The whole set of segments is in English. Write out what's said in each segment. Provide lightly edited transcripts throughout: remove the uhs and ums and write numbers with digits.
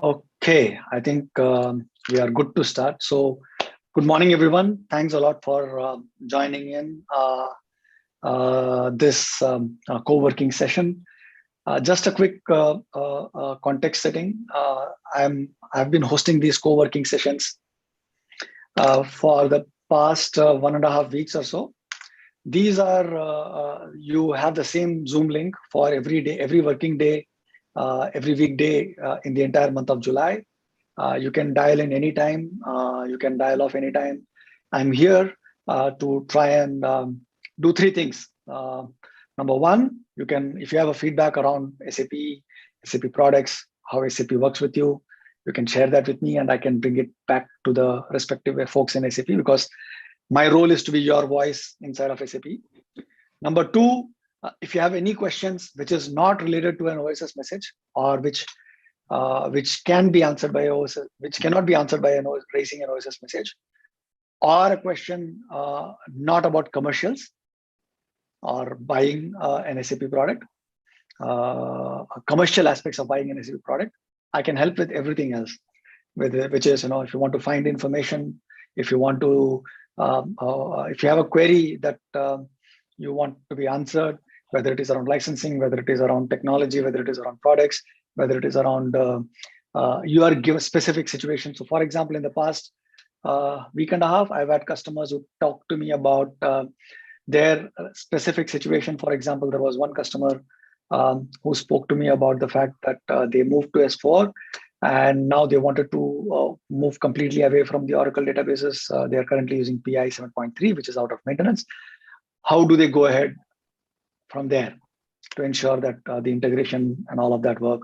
Okay, I think we are good to start. So, good morning, everyone. Thanks a lot for joining in this co-working session. Just a quick context setting. I've been hosting these co-working sessions for the past 1.5 weeks or so. These are you have the same Zoom link for every day, every working day, every weekday in the entire month of July. You can dial in anytime. You can dial off anytime. I'm here to try and do three things. Number one, you can, if you have a feedback around SAP products, how SAP works with you, you can share that with me, and I can bring it back to the respective folks in SAP, because my role is to be your voice inside of SAP. Number two, if you have any questions which is not related to an OSS message, or which can be answered by OSS, which cannot be answered by raising an OSS message, or a question not about commercials or buying an SAP product, commercial aspects of buying an SAP product, I can help with everything else. Which is, if you want to find information, if you want to, if you have a query that you want to be answered, whether it is around licensing, whether it is around technology, whether it is around products, whether it is around you are given specific situations. So, for example, in the past week and a half, I've had customers who talk to me about their specific situation. For example, there was one customer who spoke to me about the fact that they moved to S4, and now they wanted to move completely away from the Oracle databases. They are currently using PI 7.3, which is out of maintenance. How do they go ahead from there to ensure that the integration and all of that work?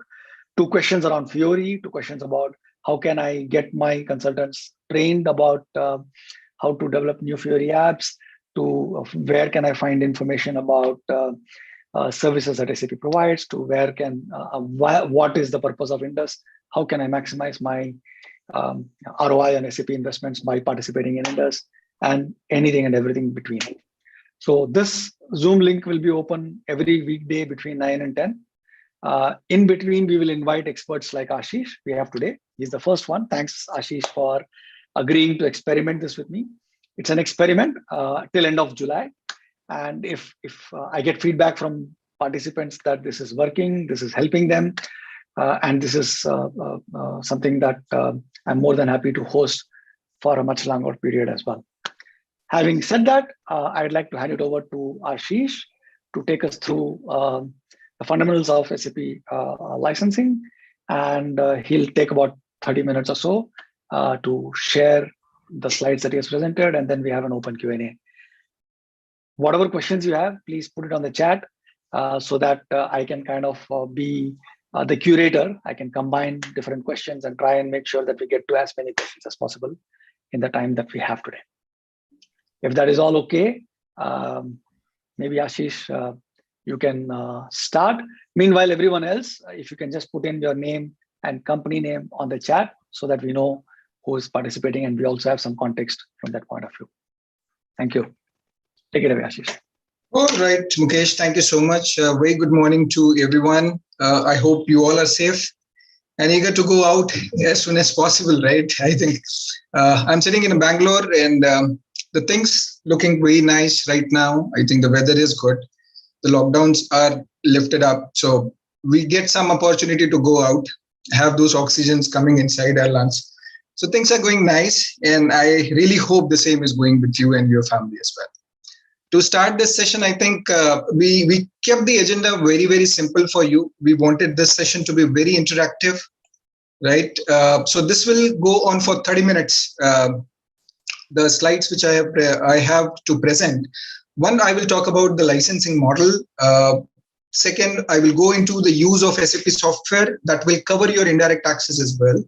Two questions around Fiori, two questions about how can I get my consultants trained about how to develop new Fiori apps, to where can I find information about services that SAP provides, to where can, what is the purpose of INDUS, how can I maximize my ROI on SAP investments by participating in INDUS, and anything and everything between. So this Zoom link will be open every weekday between 9 and 10. In between, we will invite experts like Ashish we have today. He's the first one. Thanks, Ashish, for agreeing to experiment this with me. It's an experiment till end of July. And if I get feedback from participants that this is working, this is helping them, and this is something that I'm more than happy to host for a much longer period as well. Having said that, I'd like to hand it over to Ashish to take us through the fundamentals of SAP licensing, and he'll take about 30 minutes or so to share the slides that he has presented, and then we have an open Q&A. Whatever questions you have, please put it on the chat so that I can kind of be the curator. I can combine different questions and try and make sure that we get to as many questions as possible in the time that we have today. If that is all okay, maybe Ashish, you can start. Meanwhile, everyone else, if you can just put in your name and company name on the chat so that we know who is participating, and we also have some context from that point of view. Thank you. Take it away, Ashish. All right, Mukesh, thank you so much. Very good morning to everyone. I hope you all are safe and eager to go out as soon as possible, right? I think I'm sitting in Bangalore, and the things looking very nice right now. I think the weather is good. The lockdowns are lifted up. So we get some opportunity to go out, have those oxygens coming inside our lungs. So things are going nice. And I really hope the same is going with you and your family as well. To start this session, I think we kept the agenda very, very simple for you. We wanted this session to be very interactive, right? So this will go on for 30 minutes. The slides which I have to present. One, I will talk about the licensing model. Second, I will go into the use of SAP software that will cover your indirect taxes as well.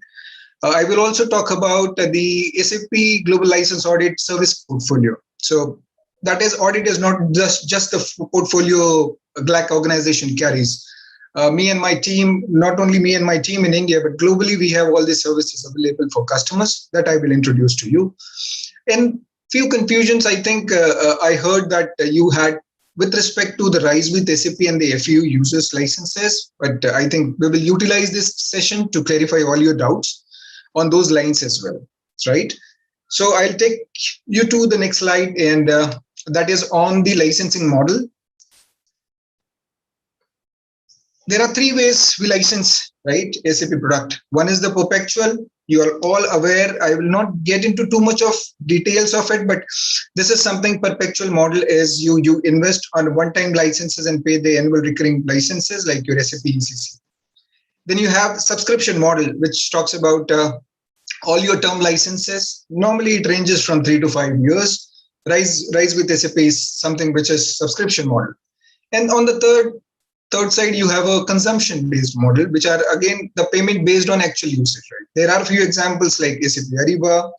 I will also talk about the SAP Global License Audit Service Portfolio. So that is, audit is not just the portfolio Glac organization carries. Me and my team, not only me and my team in India, but globally, we have all these services available for customers that I will introduce to you. And few confusions, I think I heard that you had with respect to the RISE with SAP and the FU users licenses, but I think we will utilize this session to clarify all your doubts on those lines as well, right? So I'll take you to the next slide, and that is on the licensing model. There are three ways we license, right, SAP product. One is the perpetual. You are all aware. I will not get into too much of details of it, but this is something perpetual model is you invest on one-time licenses and pay the annual recurring licenses like your SAP ECC. Then you have subscription model, which talks about all your term licenses. Normally it ranges from 3 to 5 years. Rise with SAP is something which is subscription model. And on the third side, you have a consumption-based model, which are again the payment based on actual usage. Right? There are a few examples like SAP Ariba,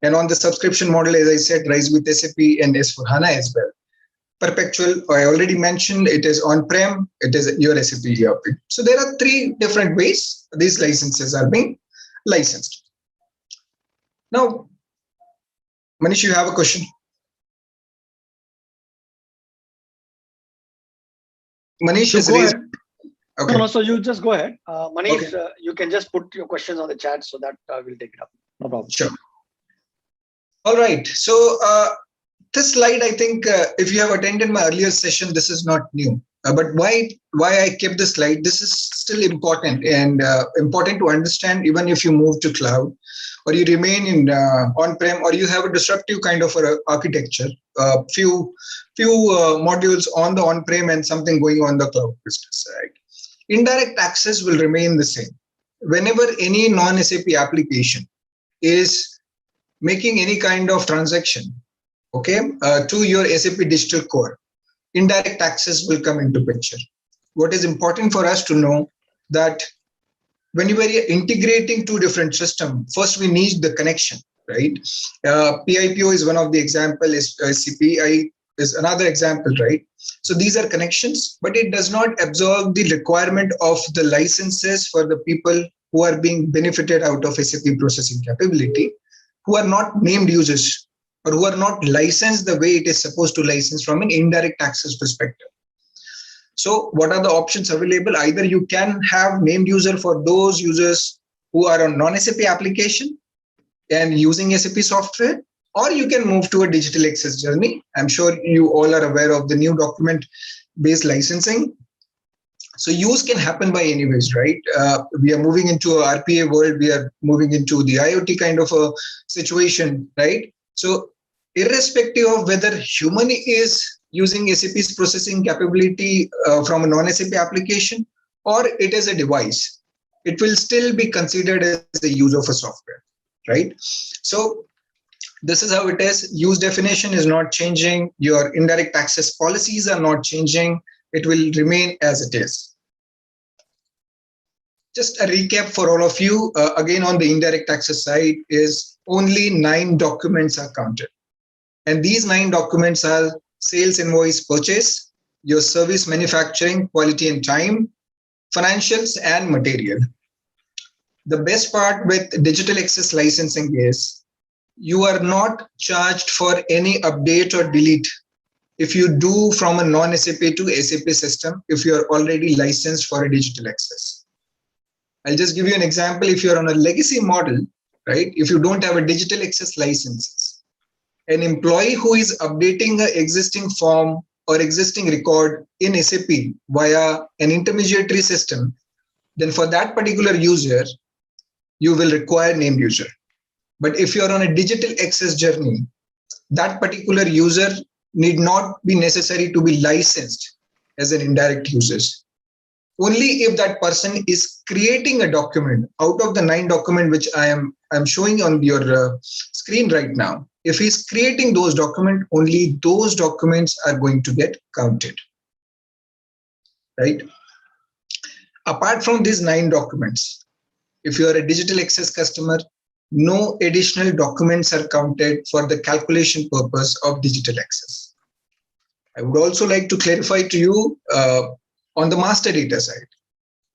and on the subscription model, as I said, Rise with SAP and S/4HANA as well. Perpetual, I already mentioned, it is on-prem, it is your SAP ERP. So there are three different ways these licenses are being licensed. Now, Manish, you have a question? Manish is raised. Okay. No, so you just go ahead. Manish, okay. You can just put your questions on the chat so that we'll take it up. No problem. Sure. All right. So this slide, I think if you have attended my earlier session, this is not new. But why I kept this slide, this is still important and important to understand even if you move to cloud or you remain in on-prem or you have a disruptive kind of architecture, few modules on the on-prem and something going on the cloud business side. Indirect access will remain the same. Whenever any non-SAP application is making any kind of transaction, okay, to your SAP digital core, indirect access will come into picture. What is important for us to know that when you are integrating two different systems, first we need the connection, right? PIPO is one of the examples, CPI is another example, right? So these are connections, but it does not absorb the requirement of the licenses for the people who are being benefited out of SAP processing capability, who are not named users or who are not licensed the way it is supposed to license from an indirect access perspective. So what are the options available? Either you can have named user for those users who are on non-SAP application and using SAP software, or you can move to a digital access journey. I'm sure you all are aware of the new document-based licensing. So use can happen by any ways, right? We are moving into a RPA world. We are moving into the IoT kind of a situation, right? So irrespective of whether human is using SAP's processing capability from a non-SAP application or it is a device, it will still be considered as the use of a software, right? So this is how it is. Use definition is not changing. Your indirect access policies are not changing. It will remain as it is. Just a recap for all of you. Again, on the indirect access side is only 9 documents are counted. And these 9 documents are sales invoice purchase, your service manufacturing, quality and time, financials, and material. The best part with digital access licensing is you are not charged for any update or delete if you do from a non-SAP to SAP system if you are already licensed for a digital access. I'll just give you an example. If you're on a legacy model, right? If you don't have a digital access licenses, an employee who is updating an existing form or existing record in SAP via an intermediary system, then for that particular user, you will require named user. But if you're on a digital access journey, that particular user need not be necessary to be licensed as an indirect user. Only if that person is creating a document out of the 9 documents which I'm showing on your screen right now. If he's creating those documents, only those documents are going to get counted, right? Apart from these 9 documents, if you are a digital access customer, no additional documents are counted for the calculation purpose of digital access. I would also like to clarify to you on the master data side.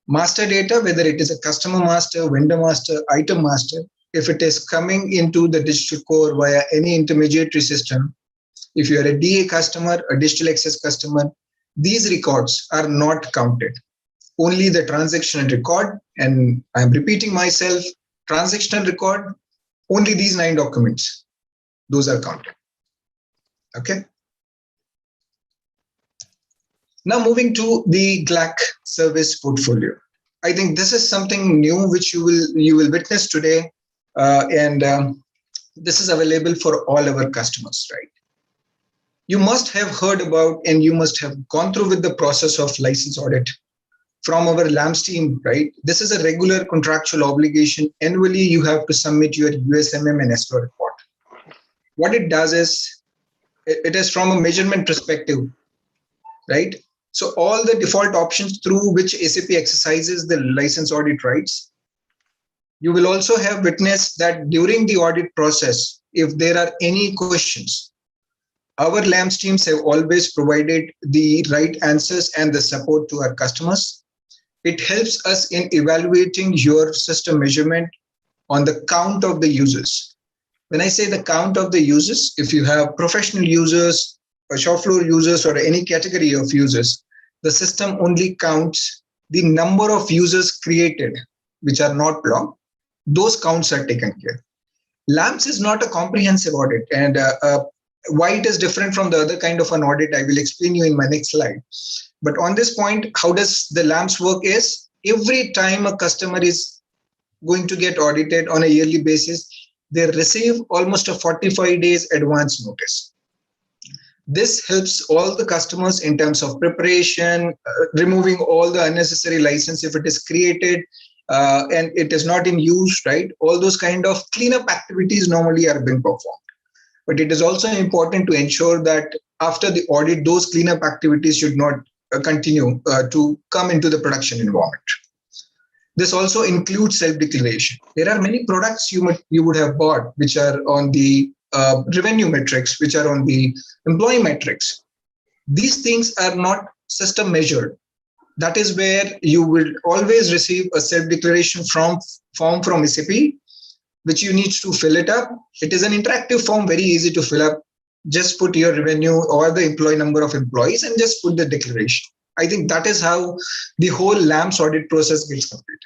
Master data, whether it is a customer master, vendor master, item master, if it is coming into the digital core via any intermediary system, if you are a DA customer, a digital access customer, these records are not counted. Only the transactional record, and I'm repeating myself, transactional record, only these 9 documents, those are counted. Okay. Now moving to the Glac service portfolio. I think this is something new which you will witness today, and this is available for all our customers, right? You must have heard about and you must have gone through with the process of license audit from our LAMS team, right? This is a regular contractual obligation. Annually, you have to submit your USMM and SLO report. What it does is, it is from a measurement perspective, right? So all the default options through which SAP exercises the license audit rights. You will also have witnessed that during the audit process, if there are any questions, our LAMS teams have always provided the right answers and the support to our customers. It helps us in evaluating your system measurement on the count of the users. When I say the count of the users, if you have professional users, or shop floor users, or any category of users, the system only counts the number of users created, which are not logged. Those counts are taken care. LAMS is not a comprehensive audit, and why it is different from the other kind of an audit, I will explain you in my next slide. But on this point, how does the LAMS work is, every time a customer is going to get audited on a yearly basis, they receive almost a 45 days advance notice. This helps all the customers in terms of preparation, removing all the unnecessary license if it is created and it is not in use, right? All those kind of cleanup activities normally are being performed. But it is also important to ensure that after the audit, those cleanup activities should not continue to come into the production environment. This also includes self-declaration. There are many products you would have bought which are on the revenue metrics, which are on the employee metrics. These things are not system measured. That is where you will always receive a self-declaration form from SAP, which you need to fill it up. It is an interactive form, very easy to fill up. Just put your revenue or the employee number of employees and just put the declaration. I think that is how the whole LAMS audit process gets completed.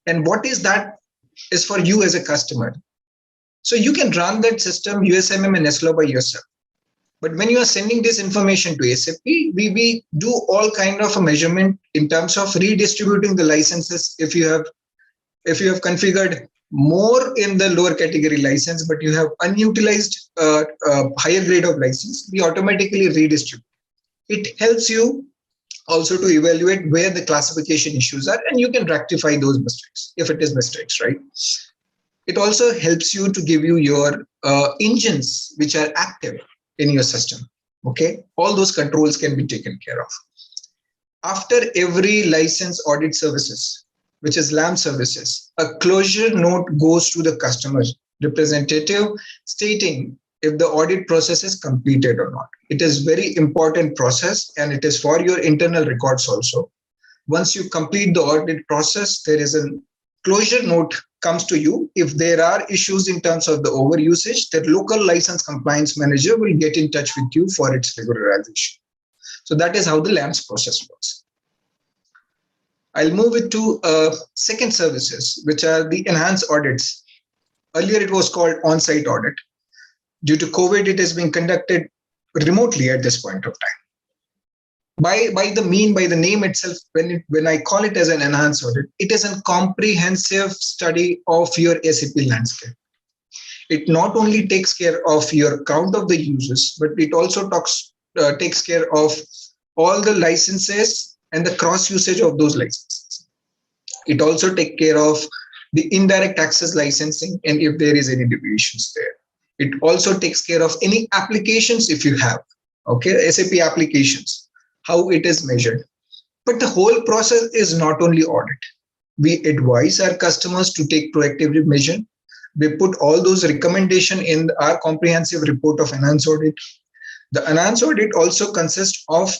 And what is that is for you as a customer. So you can run that system, USMM and SLO by yourself. But when you are sending this information to SAP, we do all kind of a measurement in terms of redistributing the licenses. If you have configured more in the lower category license, but you have unutilized higher grade of license, we automatically redistribute. It helps you also to evaluate where the classification issues are, and you can rectify those mistakes if it is mistakes, right? It also helps you to give you your engines which are active in your system. Okay, all those controls can be taken care of. After every license audit services, which is LAMS services, a closure note goes to the customer representative stating if the audit process is completed or not. It is very important process, and it is for your internal records also. Once you complete the audit process, there is a closure note comes to you. If there are issues in terms of the overusage, the local license compliance manager will get in touch with you for its regularization. So that is how the LAMS process works. I'll move it to second services, which are the enhanced audits. Earlier, it was called on-site audit. Due to COVID, it has been conducted remotely at this point of time. By the name itself, when I call it as an enhanced audit, it is a comprehensive study of your SAP landscape. It not only takes care of your count of the users, but it also takes care of all the licenses and the cross usage of those licenses. It also takes care of the indirect access licensing, and if there is any deviations there. It also takes care of any applications if you have, okay, SAP applications, how it is measured. But the whole process is not only audit. We advise our customers to take proactive measure. We put all those recommendations in our comprehensive report of enhanced audit. The enhanced audit also consists of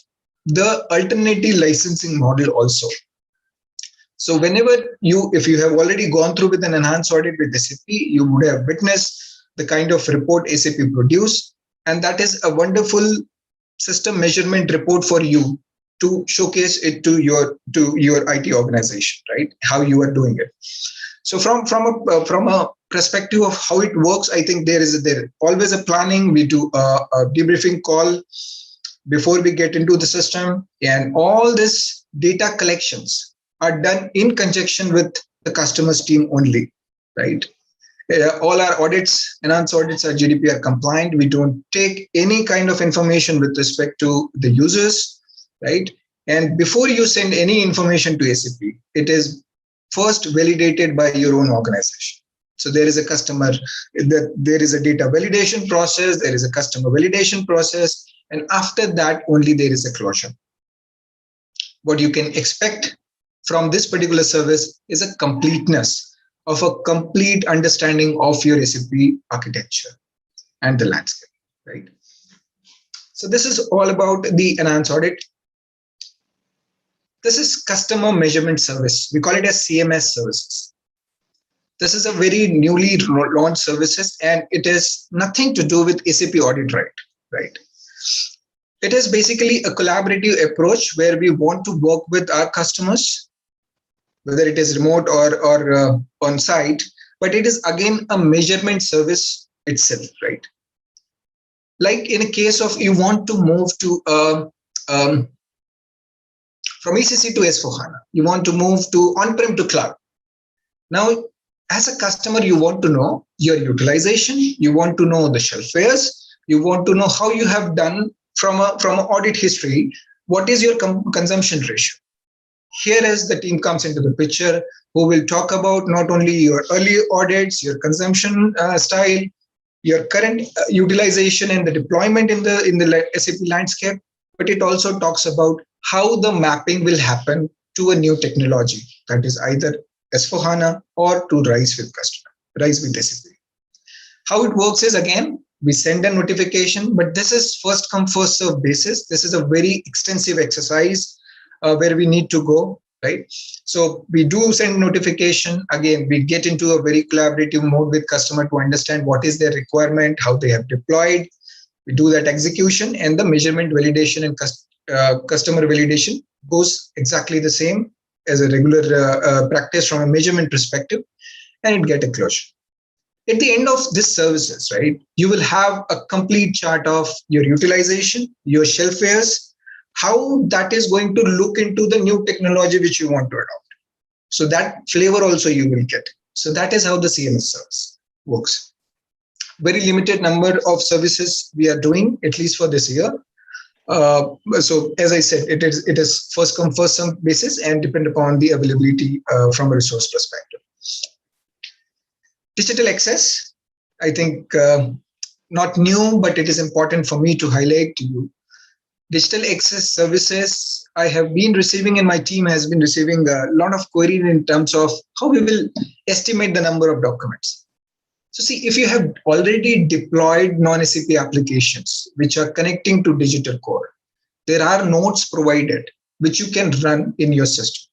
the alternative licensing model also. So whenever if you have already gone through with an enhanced audit with SAP, you would have witnessed the kind of report SAP produced. And that is a wonderful system measurement report for you to showcase it to your IT organization, right? How you are doing it. So from a perspective of how it works, I think there always a planning. We do a debriefing call before we get into the system, and all this data collections are done in conjunction with the customer's team only, right? All our audits, enhanced audits, are GDPR compliant. We don't take any kind of information with respect to the users, right? And before you send any information to SAP, it is first validated by your own organization. So there is a there is a data validation process, there is a customer validation process, and after that only there is a closure. What you can expect from this particular service is a completeness of a complete understanding of your SAP architecture and the landscape, right? So this is all about the enhanced audit. This is customer measurement service. We call it as CMS services. This is a very newly launched services, and it has nothing to do with SAP audit, right? It is basically a collaborative approach where we want to work with our customers, whether it is remote or on site, but it is again a measurement service itself, right? Like in a case of you want to move to from ECC to S4HANA, you want to move to on-prem to cloud. Now, as a customer, you want to know your utilization, you want to know the shelfwares, you want to know how you have done from an audit history, what is your consumption ratio. Here as the team comes into the picture, who will talk about not only your early audits, your consumption style, your current utilization and the deployment in the SAP landscape, but it also talks about how the mapping will happen to a new technology, that is either S4HANA or to RISE with SAP. How it works is, again, we send a notification, but this is first come, first serve basis. This is a very extensive exercise where we need to go, right? So we do send notification. Again, we get into a very collaborative mode with customer to understand what is their requirement, how they have deployed. We do that execution, and the measurement validation and customer validation goes exactly the same as a regular practice from a measurement perspective, and it get a closure. At the end of this services, right, you will have a complete chart of your utilization, your shelfwares, how that is going to look into the new technology which you want to adopt. So that flavor also you will get. So that is how the CMS service works. Very limited number of services we are doing, at least for this year. So as I said, it is first come, first serve basis and depend upon the availability from a resource perspective. Digital access, I think not new, but it is important for me to highlight to you. Digital access services, I have been receiving, and my team has been receiving a lot of queries in terms of how we will estimate the number of documents. So see, if you have already deployed non-SAP applications which are connecting to digital core, there are nodes provided which you can run in your system.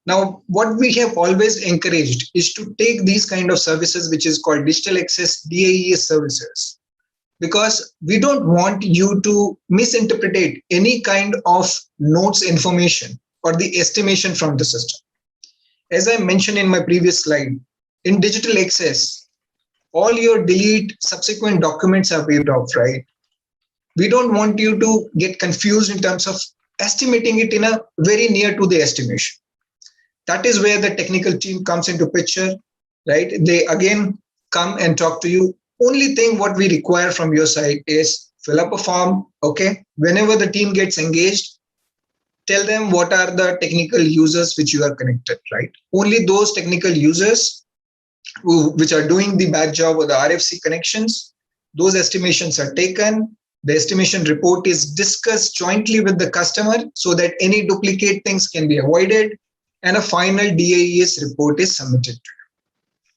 Now, what we have always encouraged is to take these kind of services, which is called digital access DAES services, because we don't want you to misinterpret any kind of notes information or the estimation from the system. As I mentioned in my previous slide, in digital access, all your delete subsequent documents are waived off, right? We don't want you to get confused in terms of estimating it in a very near to the estimation. That is where the technical team comes into picture, right? They again come and talk to you. Only thing what we require from your side is fill up a form, okay? Whenever the team gets engaged, tell them what are the technical users which you are connected, right? Only those technical users which are doing the bad job or the RFC connections, those estimations are taken. The estimation report is discussed jointly with the customer so that any duplicate things can be avoided, and a final DAES report is submitted to you.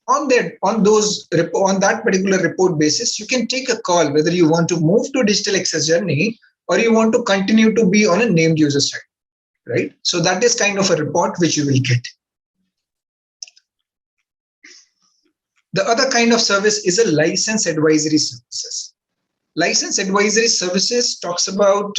On that particular report basis, you can take a call whether you want to move to digital access journey or you want to continue to be on a named user side, right? So that is kind of a report which you will get. The other kind of service is a license advisory services. License advisory services talks about,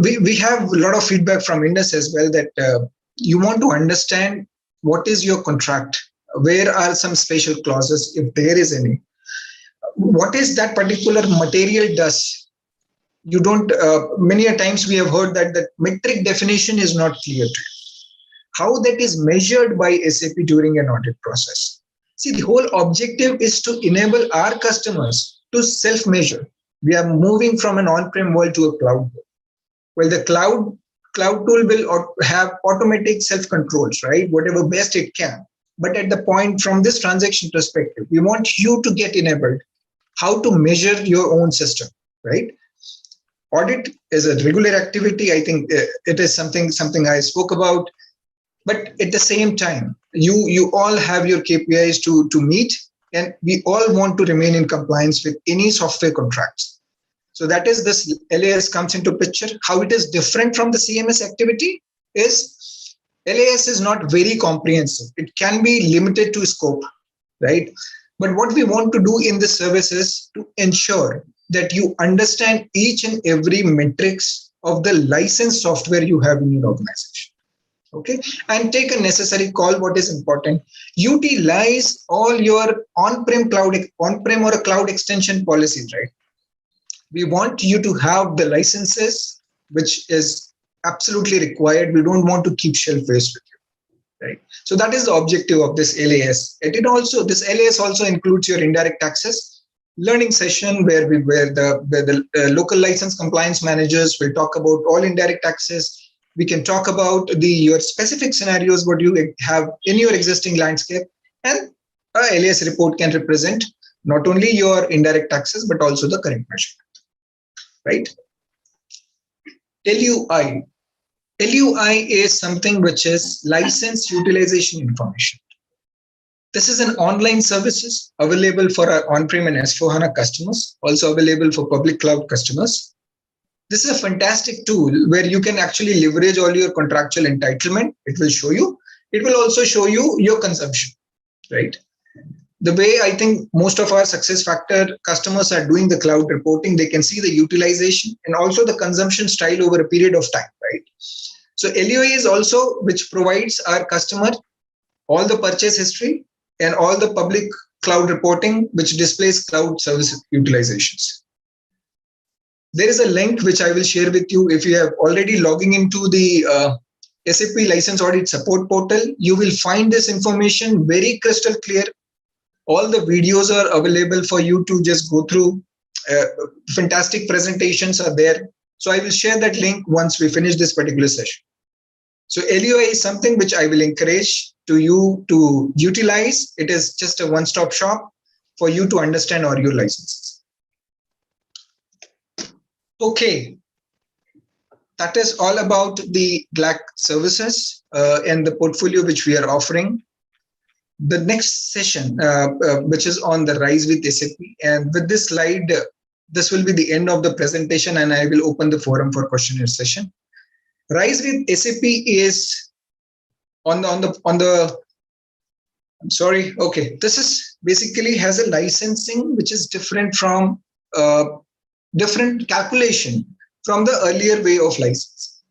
we have a lot of feedback from INDUS as well that you want to understand what is your contract, where are some special clauses, if there is any, what is that particular material does. You don't, many a times we have heard that the metric definition is not clear to you. How that is measured by SAP during an audit process. See, the whole objective is to enable our customers to self-measure. We are moving from an on-prem world to a cloud world. Well, the cloud tool will have automatic self-controls, right? Whatever best it can. But at the point from this transaction perspective, we want you to get enabled how to measure your own system, right? Audit is a regular activity. I think it is something I spoke about. But at the same time, you all have your KPIs to meet, and we all want to remain in compliance with any software contracts. So that is this LAS comes into picture. How it is different from the CMS activity is LAS is not very comprehensive. It can be limited to scope, right? But what we want to do in this service is to ensure that you understand each and every metrics of the licensed software you have in your organization. Okay, and take a necessary call. What is important? Utilize all your on-prem or a cloud extension policies, right? We want you to have the licenses, which is absolutely required. We don't want to keep shelfware with you, right? So that is the objective of this LAS. This LAS also includes your indirect access learning session where the local license compliance managers will talk about all indirect access. We can talk about your specific scenarios, what you have in your existing landscape, and a LAS report can represent not only your indirect access, but also the current measurement, right? LUI. LUI is something which is license utilization information. This is an online services available for our on-prem and S4HANA customers, also available for public cloud customers. This is a fantastic tool where you can actually leverage all your contractual entitlement. It will show you. It will also show you your consumption, right? The way I think most of our success factor customers are doing the cloud reporting, they can see the utilization and also the consumption style over a period of time, right? So LUI is also which provides our customer all the purchase history and all the public cloud reporting, which displays cloud service utilizations. There is a link which I will share with you. If you have already logging into the SAP License Audit Support Portal, you will find this information very crystal clear. All the videos are available for you to just go through. Fantastic presentations are there. So I will share that link once we finish this particular session. So LUI is something which I will encourage you to utilize. It is just a one-stop shop for you to understand all your licenses. Okay, that is all about the Glac services and the portfolio which we are offering. The next session, which is on the Rise with SAP, and with this slide, this will be the end of the presentation, and I will open the forum for questionnaire session. Rise with SAP is on the. I'm sorry. Okay, this is basically has a licensing which is different from. Different calculation from the earlier way of license.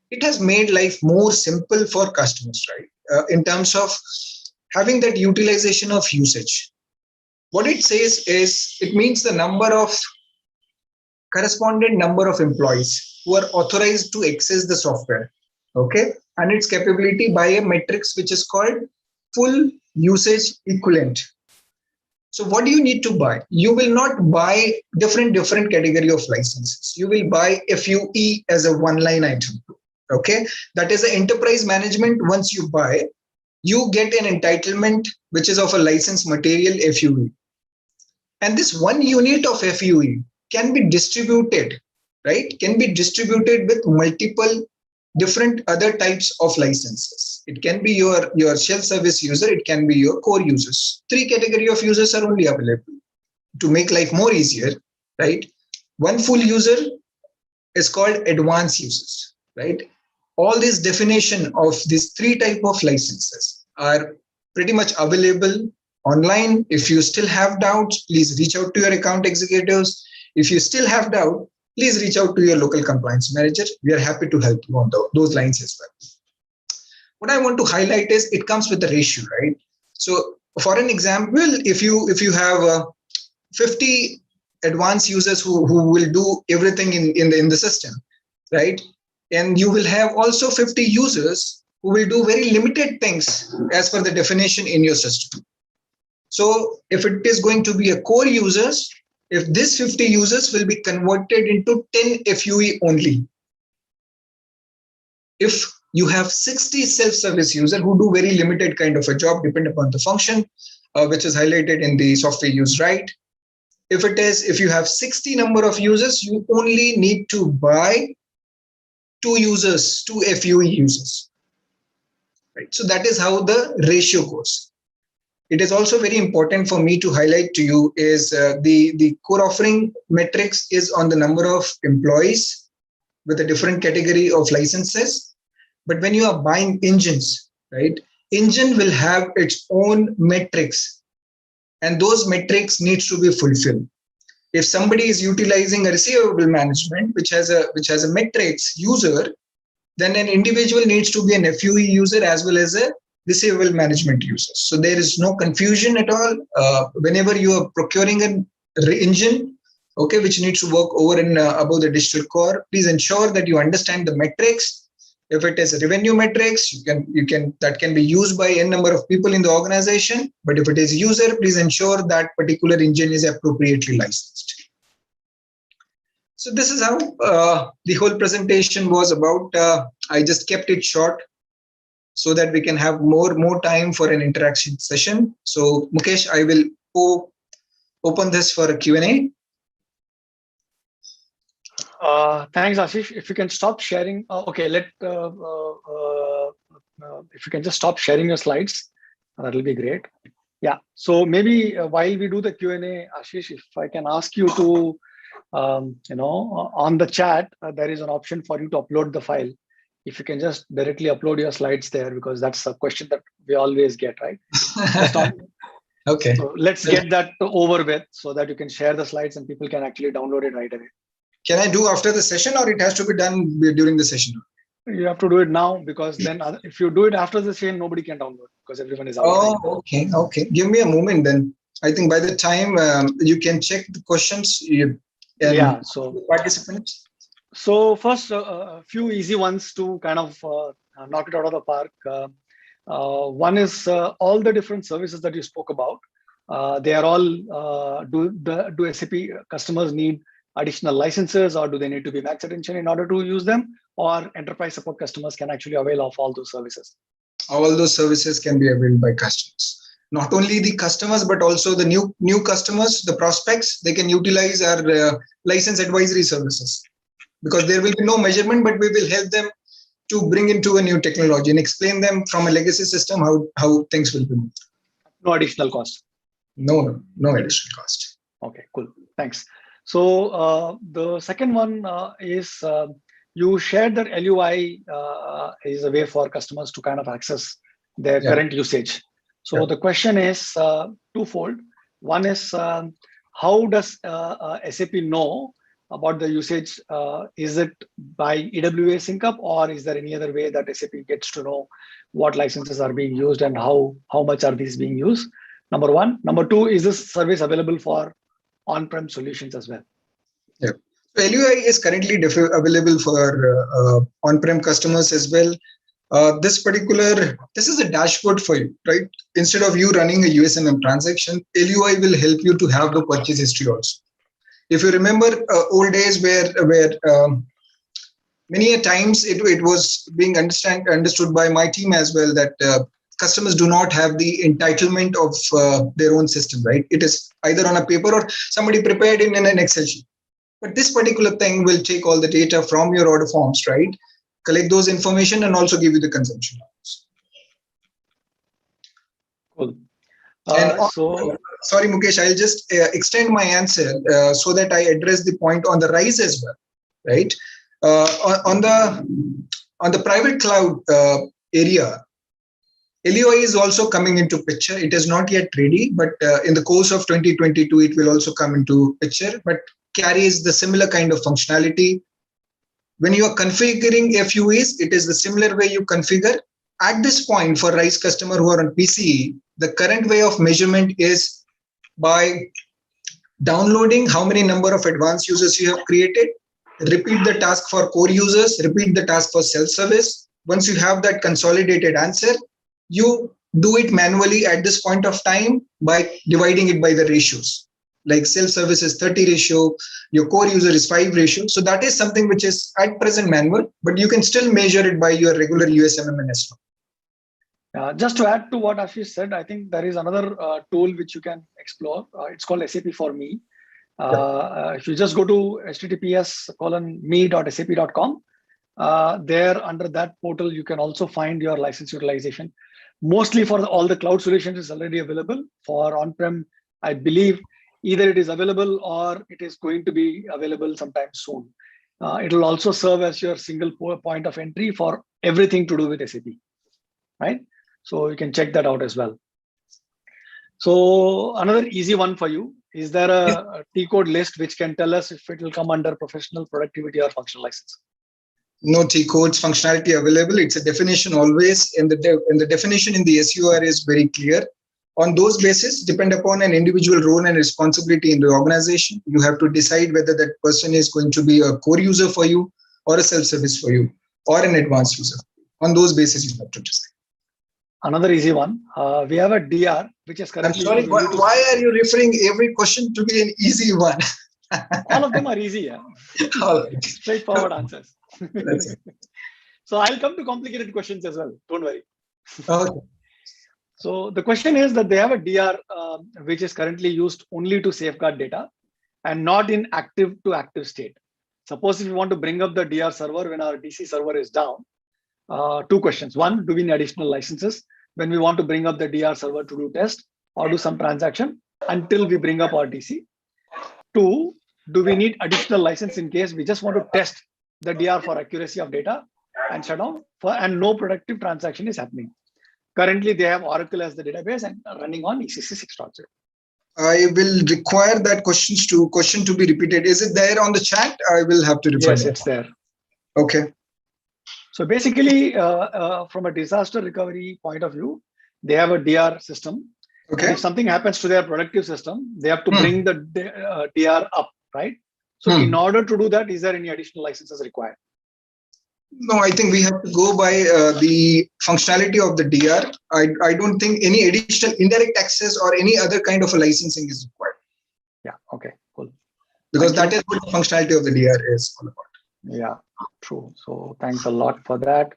It has made life more simple for customers, right? In terms of having that utilization of usage. What it says is it means the correspondent number of employees who are authorized to access the software, okay? And its capability by a matrix which is called full usage equivalent. So what do you need to buy? You will not buy different category of licenses. You will buy FUE as a one-line item. Okay, that is the enterprise management. Once you buy, you get an entitlement which is of a license material FUE. And this one unit of FUE can be distributed, right? Can be distributed with multiple different other types of licenses. It can be your self-service user, it can be your core users. 3 category of users are only available. To make life more easier, right? One full user is called advanced users, right? All this definition of these 3 type of licenses are pretty much available online. If you still have doubts, please reach out to your account executives. If you still have doubt, please reach out to your local compliance manager. We are happy to help you on those lines as well. What I want to highlight is it comes with a ratio, right? So for an example, if you have 50 advanced users who will do everything in the system, right? And you will have also 50 users who will do very limited things as per the definition in your system. So if it is going to be a core users, if this 50 users will be converted into 10 FUE only. If you have 60 self-service users who do very limited kind of a job, depending upon the function, which is highlighted in the software use right. If you have 60 number of users, you only need to buy 2 FUE users. Right? So that is how the ratio goes. It is also very important for me to highlight to you is the core offering metrics is on the number of employees with a different category of licenses. But when you are buying engines, right, engine will have its own metrics, and those metrics needs to be fulfilled. If somebody is utilizing a receivable management, which has a metrics user, then an individual needs to be an FUE user as well as a receivable management user. So there is no confusion at all. Whenever you are procuring an engine, okay, which needs to work over and above the digital core, please ensure that you understand the metrics. If it is a revenue metrics, that can be used by n number of people in the organization. But if it is user, please ensure that particular engine is appropriately licensed. So this is how the whole presentation was about. I just kept it short so that we can have more time for an interaction session. So Mukesh, I will open this for a Q&A. Thanks, Ashish. If you can stop sharing. Okay, if you can just stop sharing your slides, that will be great. Yeah. So maybe while we do the Q&A, Ashish, if I can ask you to, on the chat, there is an option for you to upload the file. If you can just directly upload your slides there, because that's a question that we always get, right? Okay. So let's get that over with so that you can share the slides and people can actually download it right away. Can I do after the session, or it has to be done during the session? You have to do it now, because then if you do it after the session, nobody can download because everyone is out. Oh, okay. Okay. Give me a moment then. I think by the time you can check the questions. So participants. So first, a few easy ones to kind of knock it out of the park. One is all the different services that you spoke about. They are all do SAP customers need additional licenses, or do they need to be max attention in order to use them, or enterprise support customers can actually avail of all those services? All those services can be availed by customers. Not only the customers, but also the new customers, the prospects, they can utilize our license advisory services, because there will be no measurement, but we will help them to bring into a new technology and explain them from a legacy system how things will be moved. No additional cost. No additional cost. Okay, cool. Thanks. So the second one is you shared that LUI is a way for customers to kind of access their current usage. So the question is twofold. One is how does SAP know about the usage? Is it by EWA sync up, or is there any other way that SAP gets to know what licenses are being used and how much are these being used? Number one. Number two, is this service available for on-prem solutions as well? Yeah. So LUI is currently available for on-prem customers as well. This is a dashboard for you, right? Instead of you running a USMM transaction, LUI will help you to have the purchase history also. If you remember old days where many a times it was being understood by my team as well that customers do not have the entitlement of their own system, right? It is either on a paper or somebody prepared in an Excel sheet. But this particular thing will take all the data from your order forms, right? Collect those information and also give you the consumption. Cool. Sorry, Mukesh, I'll just extend my answer so that I address the point on the RISE as well, right? On the private cloud area, LUI is also coming into picture. It is not yet ready, but in the course of 2022, it will also come into picture, but carries the similar kind of functionality. When you are configuring FUEs, it is the similar way you configure. At this point, for RISE customer who are on PCE, the current way of measurement is by downloading how many number of advanced users you have created, repeat the task for core users, repeat the task for self-service. Once you have that consolidated answer, you do it manually at this point of time by dividing it by the ratios. Like self-service is 30 ratio, your core user is 5 ratio. So that is something which is at present manual, but you can still measure it by your regular USMM and S1. Just to add to what Ashish said, I think there is another tool which you can explore. It's called SAP for Me. If you just go to https://me.sap.com, there under that portal, you can also find your license utilization. Mostly for all the cloud solutions is already available. For on-prem, I believe either it is available or it is going to be available sometime soon. It will also serve as your single point of entry for everything to do with SAP, right? So you can check that out as well. So another easy one for you. Is there a T-code list which can tell us if it will come under professional, productivity, or functional license? No T-codes functionality available. It's a definition always, and the definition in the SUR is very clear. On those basis, depend upon an individual role and responsibility in the organization, you have to decide whether that person is going to be a core user for you, or a self-service for you, or an advanced user. On those basis, you have to decide. Another easy one. We have a DR, which is currently. I'm sorry, why are you referring every question to be an easy one? All of them are easy, yeah. All right. Straightforward answers. So I'll come to complicated questions as well. Don't worry. Okay. So the question is that they have a DR which is currently used only to safeguard data and not in active to active state. Suppose if you want to bring up the DR server when our DC server is down, two questions. One, do we need additional licenses when we want to bring up the DR server to do test or do some transaction until we bring up our DC? Two, do we need additional license in case we just want to test the DR for accuracy of data and shut down and no productive transaction is happening? Currently, they have Oracle as the database and running on ECC 6.0. I will require that question to be repeated. Is it there on the chat? I will have to refer. Yes, it's there. Okay. So basically, from a disaster recovery point of view, they have a DR system. Okay. And if something happens to their productive system, they have to bring the DR up, right? So in order to do that, is there any additional licenses required? No, I think we have to go by the functionality of the DR. I don't think any additional indirect access or any other kind of a licensing is required. Yeah, okay, cool. Because that is what the functionality of the DR is all about. Yeah, true. So thanks a lot for that.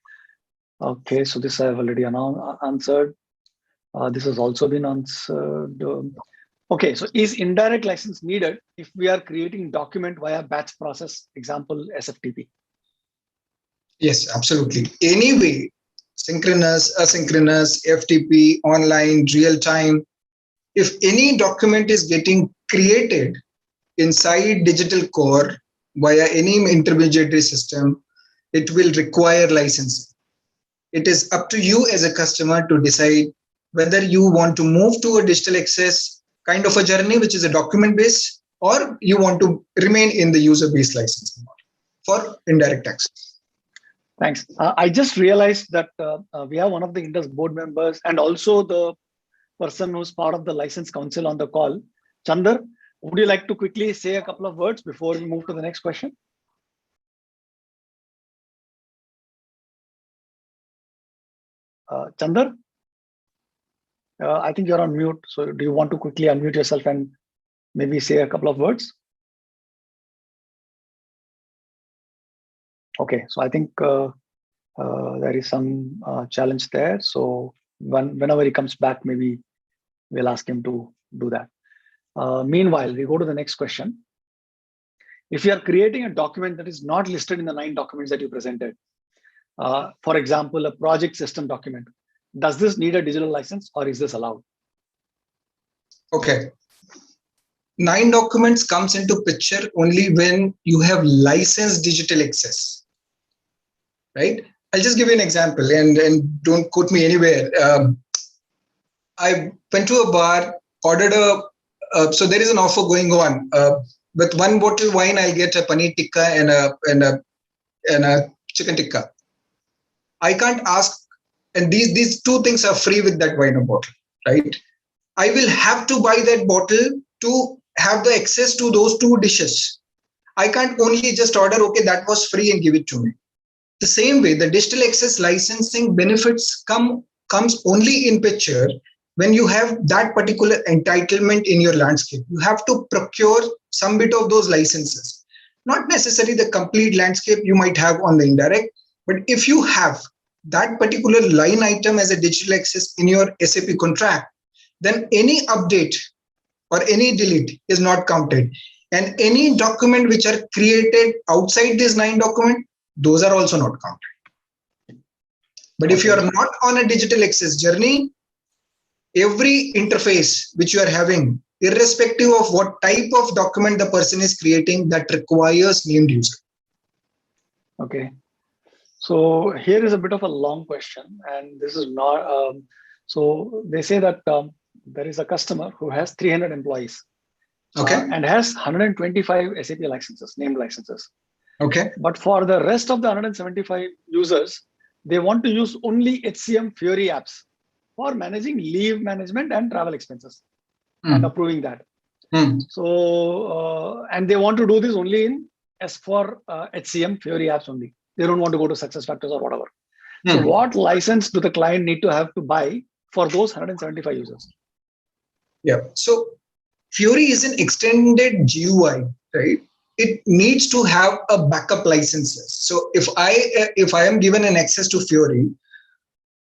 Okay, so this I have already answered. This has also been answered. Okay, so is indirect license needed if we are creating document via batch process, example SFTP? Yes, absolutely. Anyway, synchronous, asynchronous, FTP, online, real time. If any document is getting created inside digital core via any intermediary system, it will require licensing. It is up to you as a customer to decide whether you want to move to a digital access kind of a journey, which is a document based, or you want to remain in the user based licensing for indirect access. Thanks. I just realized that we have one of the INDUS board members and also the person who's part of the license council on the call. Chandar, would you like to quickly say a couple of words before we move to the next question? Chandar, I think you're on mute. So do you want to quickly unmute yourself and maybe say a couple of words? Okay, so I think there is some challenge there. So whenever he comes back, maybe we'll ask him to do that. Meanwhile, we go to the next question. If you are creating a document that is not listed in the 9 documents that you presented, for example, a project system document, does this need a digital license or is this allowed? Okay. 9 documents comes into picture only when you have licensed digital access, right? I'll just give you an example, and don't quote me anywhere. I went to a bar, ordered so there is an offer going on. With one bottle wine, I'll get a paneer tikka and a chicken tikka. I can't ask, and these two things are free with that wine bottle, right? I will have to buy that bottle to have the access to those two dishes. I can't only just order, okay, that was free and give it to me. The same way, the digital access licensing benefits comes only in picture when you have that particular entitlement in your landscape. You have to procure some bit of those licenses. Not necessarily the complete landscape you might have on the indirect, but if you have that particular line item as a digital access in your SAP contract, then any update or any delete is not counted. And any document which are created outside this 9 document, those are also not counted. But if you are not on a digital access journey, every interface which you are having, irrespective of what type of document the person is creating, that requires named user. Okay. So here is a bit of a long question, and this is not, so they say that there is a customer who has 300 employees. Okay. And has 125 SAP licenses, named licenses. Okay. But for the rest of the 175 users, they want to use only HCM Fiori apps for managing leave management and travel expenses and approving that. So, and they want to do this only in as for HCM Fiori apps only. They don't want to go to SuccessFactors or whatever. So what license do the client need to have to buy for those 175 users? Yeah. So Fiori is an extended GUI, right? It needs to have a backup licenses. So if I am given an access to Fiori,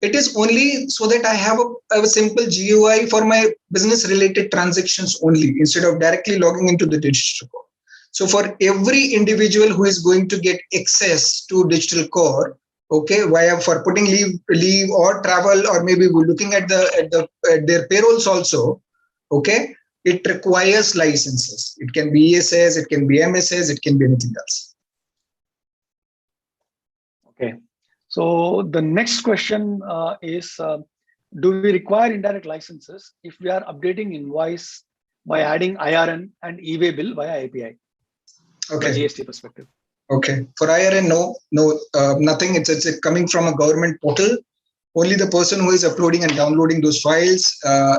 it is only so that I have a simple GUI for my business related transactions only, instead of directly logging into the digital core. So for every individual who is going to get access to digital core, okay, for putting leave or travel, or maybe we're looking at their payrolls also, okay, it requires licenses. It can be ESS, it can be MSS, it can be anything else. Okay. So the next question is, do we require indirect licenses if we are updating invoice by adding IRN and e-way bill via API? Okay. From a GST perspective. Okay. For IRN, no, nothing. It's coming from a government portal. Only the person who is uploading and downloading those files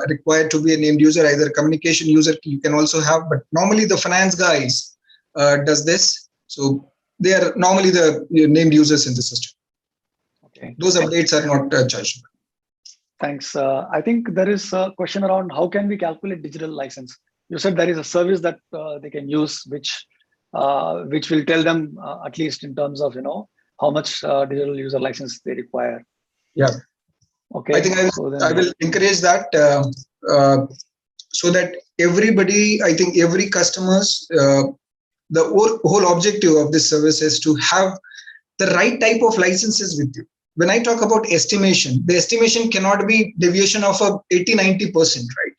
required to be a named user, either a communication user you can also have, but normally the finance guys does this. So they are normally the named users in the system. Okay. Those updates are not charged. Thanks. I think there is a question around how can we calculate digital license? You said there is a service that they can use, which will tell them at least in terms of how much digital user license they require. Yeah. Okay. I think I will encourage that so that everybody, I think every customers, the whole objective of this service is to have the right type of licenses with you. When I talk about estimation, the estimation cannot be deviation of 80-90%, right?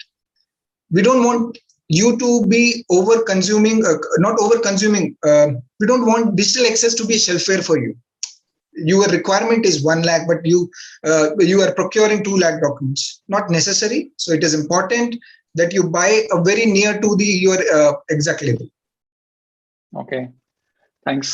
We don't want you to be over consuming, not over consuming. We don't want digital access to be shelfware for you. Your requirement is 1 lakh, but you are procuring 2 lakh documents. Not necessary. So it is important that you buy a very near to your exact level. Okay. Thanks.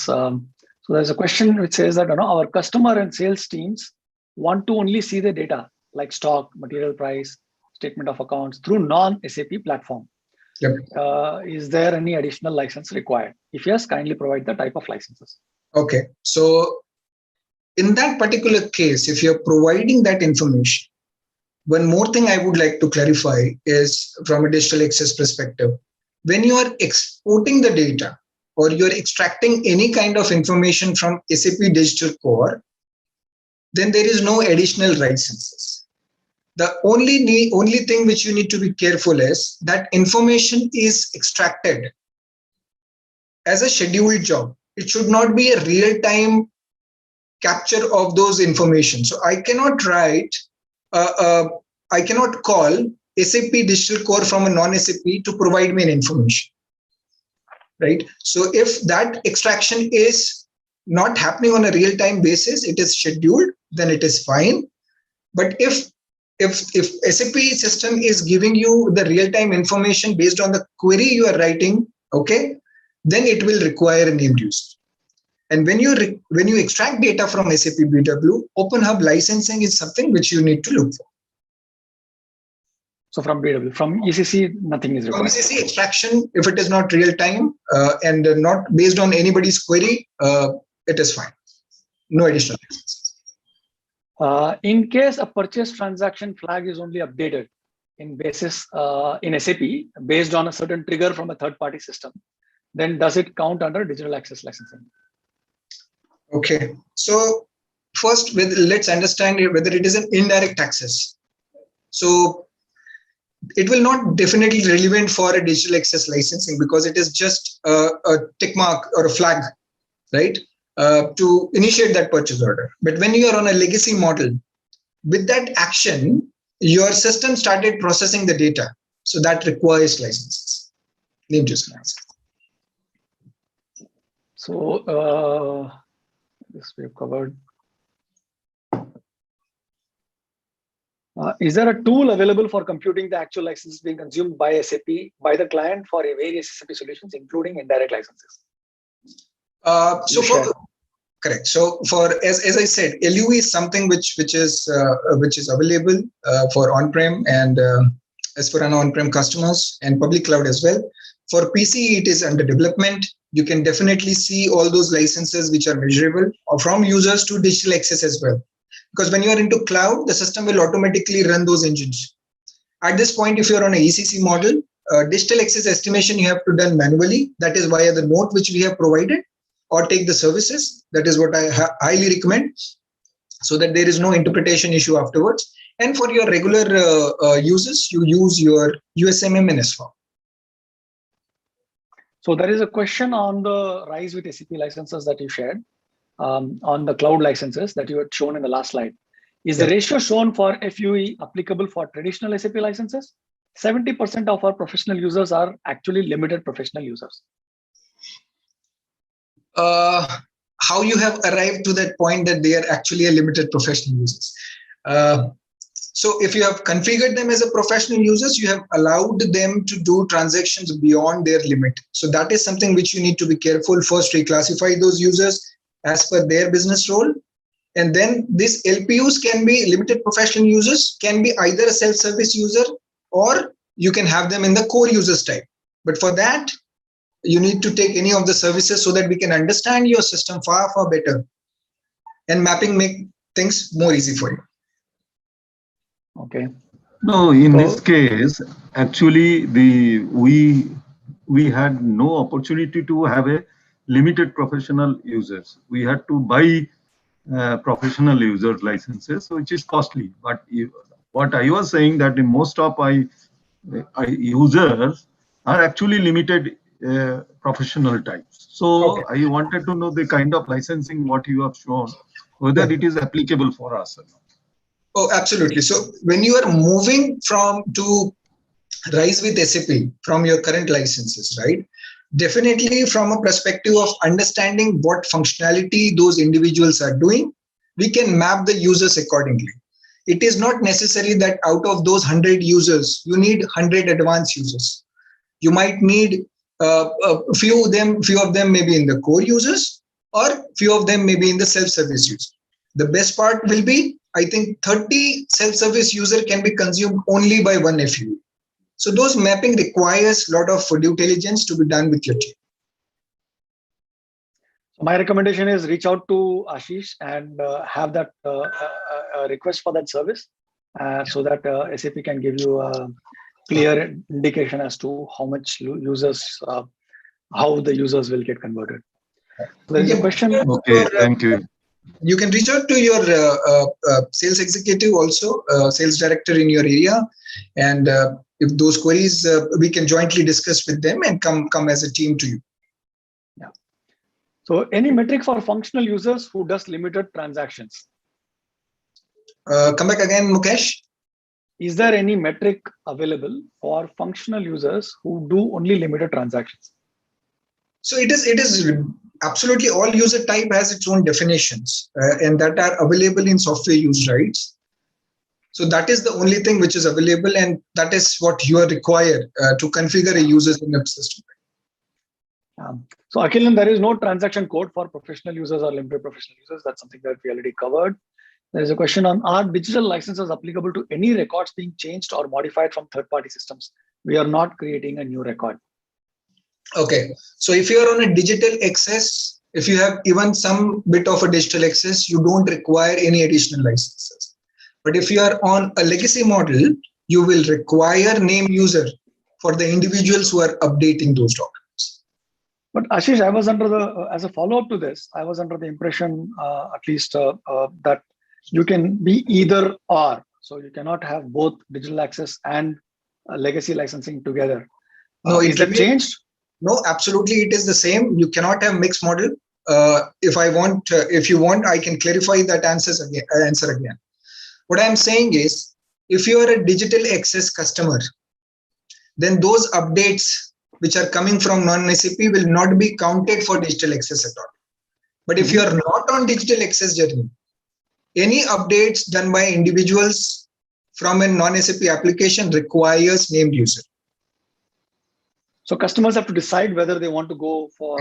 So there's a question which says that our customer and sales teams want to only see the data like stock, material price, statement of accounts through non-SAP platform. Yep. Is there any additional license required? If yes, kindly provide the type of licenses. Okay. So in that particular case, if you're providing that information, one more thing I would like to clarify is from a digital access perspective, when you are exporting the data or you're extracting any kind of information from SAP Digital Core, then there is no additional licenses. The only thing which you need to be careful is that information is extracted as a scheduled job. It should not be a real-time capture of those information. So I cannot write, I cannot call SAP Digital Core from a non-SAP to provide me an information, right? So if that extraction is not happening on a real-time basis, it is scheduled, then it is fine. But if SAP system is giving you the real-time information based on the query you are writing, okay, then it will require a named user. And when you extract data from SAP BW, Open Hub licensing is something which you need to look for. So from BW, from ECC, nothing is required. From ECC extraction, if it is not real time and not based on anybody's query, it is fine. No additional licenses. In case a purchase transaction flag is only updated in basis in SAP based on a certain trigger from a third-party system, then does it count under digital access licensing? Okay, so first, let's understand whether it is an indirect access. So it will not definitely relevant for a digital access licensing because it is just a tick mark or a flag, right, to initiate that purchase order. But when you are on a legacy model, with that action, your system started processing the data. So that requires licenses, named user license. So this we have covered. Is there a tool available for computing the actual licenses being consumed by SAP by the client for various SAP solutions, including indirect licenses? Correct. So for as I said, LUE is something which is available for on-prem and as for an on-prem customers and public cloud as well. For PC, it is under development. You can definitely see all those licenses which are measurable from users to digital access as well. Because when you are into cloud, the system will automatically run those engines. At this point, if you're on a ECC model, digital access estimation you have to done manually. That is via the note which we have provided, or take the services. That is what I highly recommend, so that there is no interpretation issue afterwards. And for your regular users, you use your USMM and SFAR. So there is a question on the RISE with SAP licenses that you shared. On the cloud licenses that you had shown in the last slide. Is the ratio shown for FUE applicable for traditional SAP licenses? 70% of our professional users are actually limited professional users. How you have arrived to that point that they are actually a limited professional users? So if you have configured them as a professional users, you have allowed them to do transactions beyond their limit. So that is something which you need to be careful. First, reclassify those users as per their business role. And then these LPUs can be limited professional users, can be either a self-service user, or you can have them in the core users type. But for that, you need to take any of the services so that we can understand your system far, far better. And mapping make things more easy for you. Okay. No, in this case, actually, we had no opportunity to have a limited professional users. We had to buy professional users licenses, which is costly. But what I was saying that in most of users are actually limited professional types. So I wanted to know the kind of licensing what you have shown, whether it is applicable for us or not. Oh, absolutely. So when you are moving to RISE with SAP from your current licenses, right? Definitely from a perspective of understanding what functionality those individuals are doing, we can map the users accordingly. It is not necessary that out of those 100 users, you need 100 advanced users. You might need a few of them maybe in the core users, or few of them maybe in the self-service user. The best part will be, I think 30 self-service user can be consumed only by one FUE. So those mapping requires a lot of due diligence to be done with your team. So my recommendation is reach out to Ashish and have that request for that service so that SAP can give you a clear indication as to how much users, how the users will get converted. So there is a question. Okay, thank you. You can reach out to your sales executive also, sales director in your area. And if those queries, we can jointly discuss with them and come as a team to you. Yeah. So any metric for functional users who does limited transactions? Come back again, Mukesh. Is there any metric available for functional users who do only limited transactions? So it is absolutely all user type has its own definitions and that are available in software use rights. So that is the only thing which is available, and that is what you are required to configure a user's in-app system. So Akhilan, there is no transaction code for professional users or limited professional users. That's something that we already covered. There is a question on, are digital licenses applicable to any records being changed or modified from third-party systems? We are not creating a new record. Okay, so if you are on a digital access, if you have even some bit of a digital access, you don't require any additional licenses. But if you are on a legacy model, you will require name user for the individuals who are updating those documents. But Ashish, I was under the, as a follow-up to this, I was under the impression, at least that you can be either or. So you cannot have both digital access and legacy licensing together. No, is that changed? No, absolutely. It is the same. You cannot have mixed model. If you want, I can clarify that answer again. What I'm saying is, if you are a digital access customer, then those updates which are coming from non-SAP will not be counted for digital access at all. But if you are not on digital access journey, any updates done by individuals from a non-SAP application requires named user. So customers have to decide whether they want to go for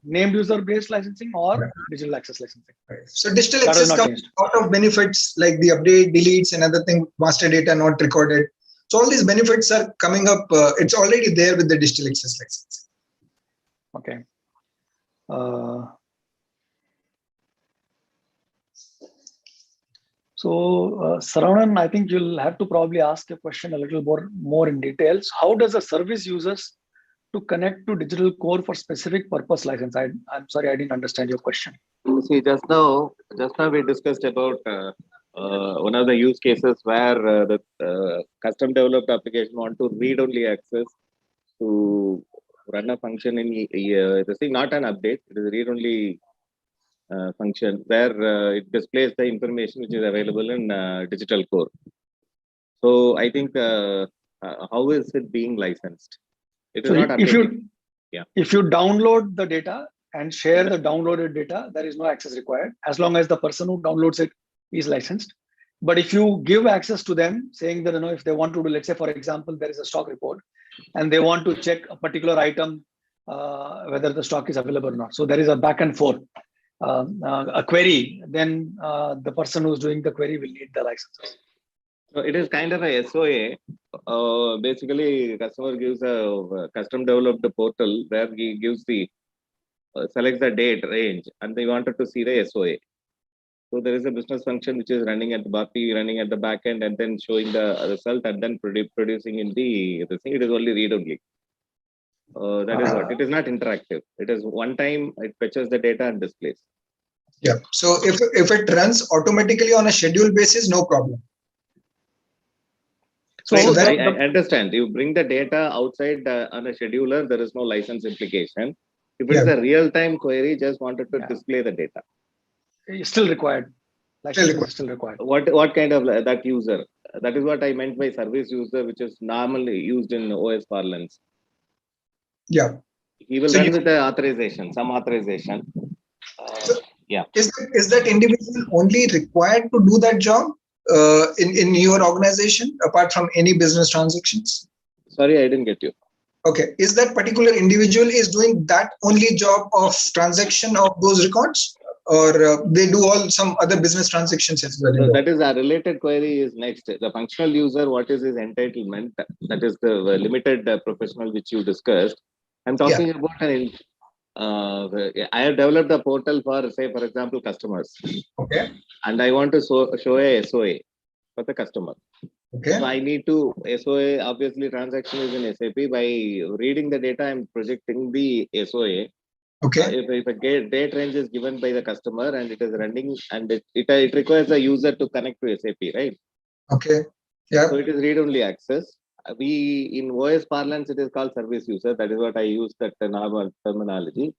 named user based licensing or digital access licensing. Right. So digital access comes out of benefits like the update, deletes, and other thing, master data not recorded. So all these benefits are coming up. It's already there with the digital access license. Okay. Saravanan, I think you'll have to probably ask a question a little more in details. How does a service users to connect to digital core for specific purpose license? I'm sorry, I didn't understand your question. See, just now we discussed about one of the use cases where the custom developed application want to read only access to run a function in this thing, not an update. It is read only function where it displays the information which is available in digital core. So I think how is it being licensed? It is so not if you download the data and share the downloaded data, there is no access required as long as the person who downloads it is licensed. But if you give access to them, saying that if they want to do, let's say for example, there is a stock report and they want to check a particular item whether the stock is available or not. So there is a back and forth, a query. Then the person who's doing the query will need the licenses. So it is kind of a SOA. Basically, customer gives a custom developed portal where he gives the selects the date range, and they wanted to see the SOA. So there is a business function which is running at the BAPI, running at the back end, and then showing the result, and then producing in the thing. It is only read only. That is what. It is not interactive. It is one time it fetches the data and displays. Yeah. So if it runs automatically on a schedule basis, no problem. So I understand. You bring the data outside on a scheduler, there is no license implication. If it is a real-time query, just wanted to display the data. It's still required. License is still required. What kind of that user? That is what I meant by service user, which is normally used in OS parlance. Yeah. He will run with the authorization, some authorization. Yeah. Is that individual only required to do that job in your organization apart from any business transactions? Sorry, I didn't get you. Okay. Is that particular individual is doing that only job of transaction of those records, or they do some other business transactions as well? So that is a related query is next. The functional user, what is his entitlement? That is the limited professional which you discussed. I'm talking about I have developed a portal for, say, for example, customers. Okay. And I want to show a SOA for the customer. Okay. So I need to SOA, obviously transaction is in SAP. By reading the data, I'm projecting the SOA. Okay. If a date range is given by the customer and it is running, and it requires the user to connect to SAP, right? Okay. Yeah. So it is read-only access. We in OS parlance it is called service user. That is what I use, that normal terminology.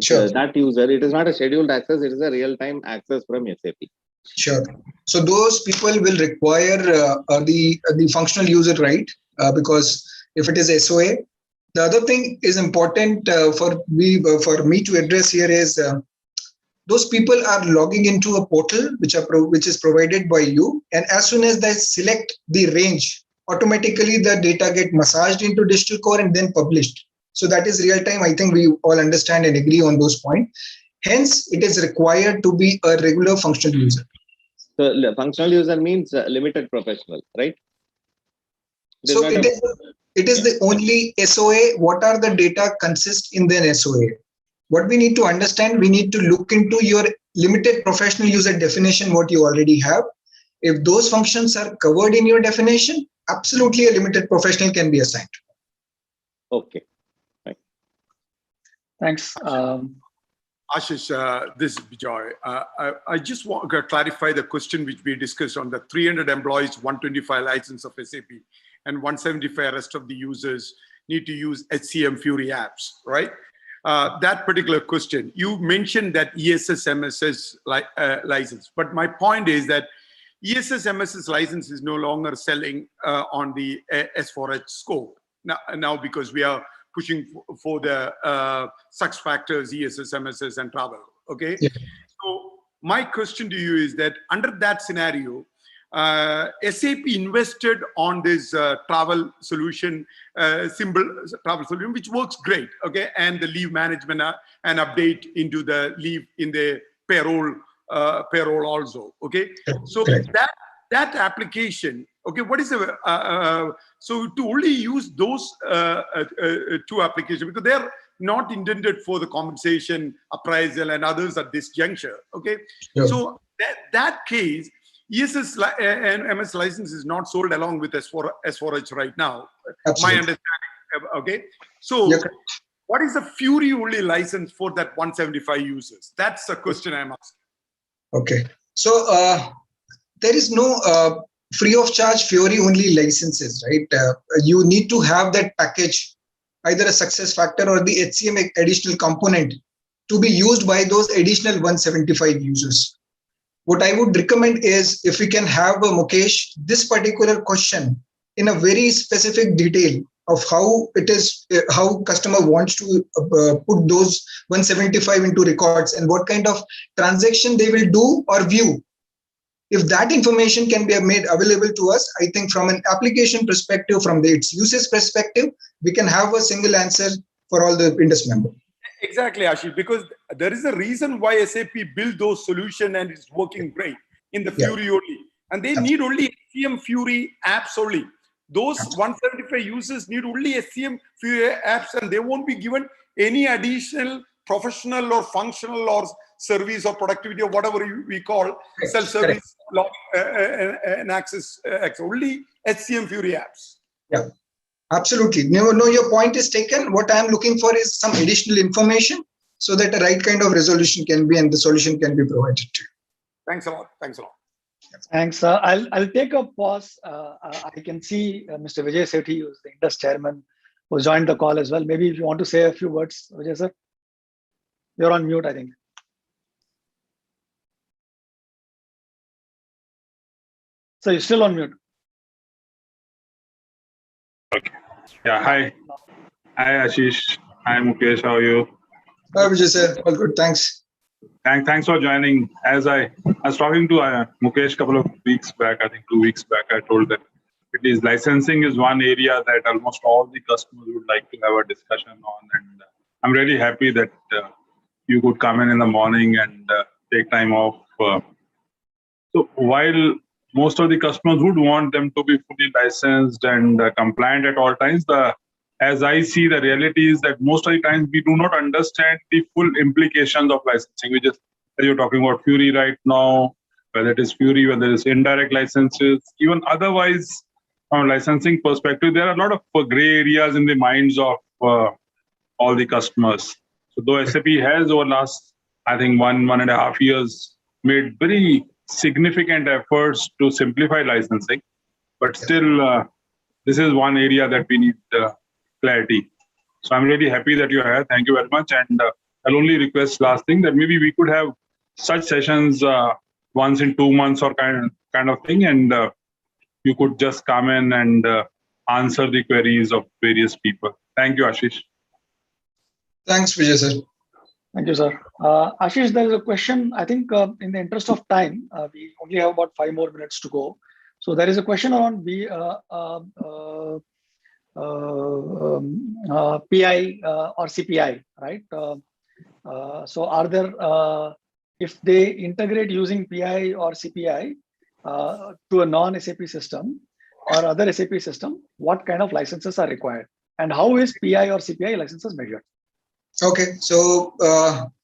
Sure. That user, it is not a scheduled access. It is a real-time access from SAP. Sure. So those people will require the functional user, right? Because if it is SOA, The other thing is important for me to address here is those people are logging into a portal which is provided by you, and as soon as they select the range, automatically the data get massaged into digital core and then published. So that is real time. I think we all understand and agree on those points. Hence, it is required to be a regular functional user. So functional user means limited professional, right? So it is the only SOA. What are the data consist in the SOA? What we need to understand, we need to look into your limited professional user definition, what you already have. If those functions are covered in your definition, absolutely a limited professional can be assigned. Okay. Right. Thanks. Ashish, this is Bijoy. I just want to clarify the question which we discussed on the 300 employees, 125 license of SAP, and 175 rest of the users need to use HCM Fury apps, right? That particular question, you mentioned that ESS MSS license, but my point is that ESS MSS license is no longer selling on the S4H scope now because we are pushing for the success factors, ESS, MSS, and travel. Okay. Yeah. So my question to you is that under that scenario, SAP invested on this travel solution, travel solution, which works great, okay, and the leave management and update into the leave in the payroll also, okay. So that application, okay, what is the so to only use those two applications because they are not intended for the compensation, appraisal, and others at this juncture, okay. Yeah. So that case. ESS and MS license is not sold along with S4H right now. Absolutely. My understanding. Okay. So, what is the Fury only license for that 175 users? That's the question I'm asking. Okay. So, there is no free of charge Fury only licenses, right? You need to have that package, either a success factor or the HCM additional component to be used by those additional 175 users. What I would recommend is if we can have Mukesh, this particular question in a very specific detail of how it is, how customer wants to put those 175 into records and what kind of transaction they will do or view. If that information can be made available to us, I think from an application perspective, from its usage perspective, we can have a single answer for all the INDUS members. Exactly, Ashish, because there is a reason why SAP built those solutions and it's working great in the Fury only. And they need only HCM Fury apps only. Those 175 users need only HCM Fury apps and they won't be given any additional professional or functional or service or productivity or whatever we call self-service and access. Only HCM Fury apps. Yeah. Absolutely. No, your point is taken. What I'm looking for is some additional information so that the right kind of resolution can be and the solution can be provided to you. Thanks a lot. Thanks a lot. Thanks. I'll take a pause. I can see Mr. Vijay Sethi, who's the INDUS chairman, who joined the call as well. Maybe if you want to say a few words, Vijay sir. You're on mute, I think. So you're still on mute. Okay. Yeah, hi. Hi, Ashish. Hi, Mukesh. How are you? Hi, Vijay sir. All good. Thanks. Thanks for joining. As I was talking to Mukesh a couple of weeks back, I think 2 weeks back, I told that licensing is one area that almost all the customers would like to have a discussion on. And I'm really happy that you could come in the morning and take time off. So while most of the customers would want them to be fully licensed and compliant at all times, as I see, the reality is that most of the times we do not understand the full implications of licensing. We just, as you're talking about Fury right now, whether it is Fury, whether it's indirect licenses, even otherwise, from a licensing perspective, there are a lot of gray areas in the minds of all the customers. So though SAP has over last, I think 1.5 years, made very significant efforts to simplify licensing, but still this is one area that we need clarity. So I'm really happy that you're here. Thank you very much. And I'll only request last thing that maybe we could have such sessions once in 2 months or kind of thing, and you could just come in and answer the queries of various people. Thank you, Ashish. Thanks, Vijay sir. Thank you, sir. Ashish, there is a question. I think in the interest of time, we only have about 5 more minutes to go. So there is a question on PI or CPI, right? So are there, if they integrate using PI or CPI to a non-SAP system or other SAP system, what kind of licenses are required? And how is PI or CPI licenses measured? Okay, so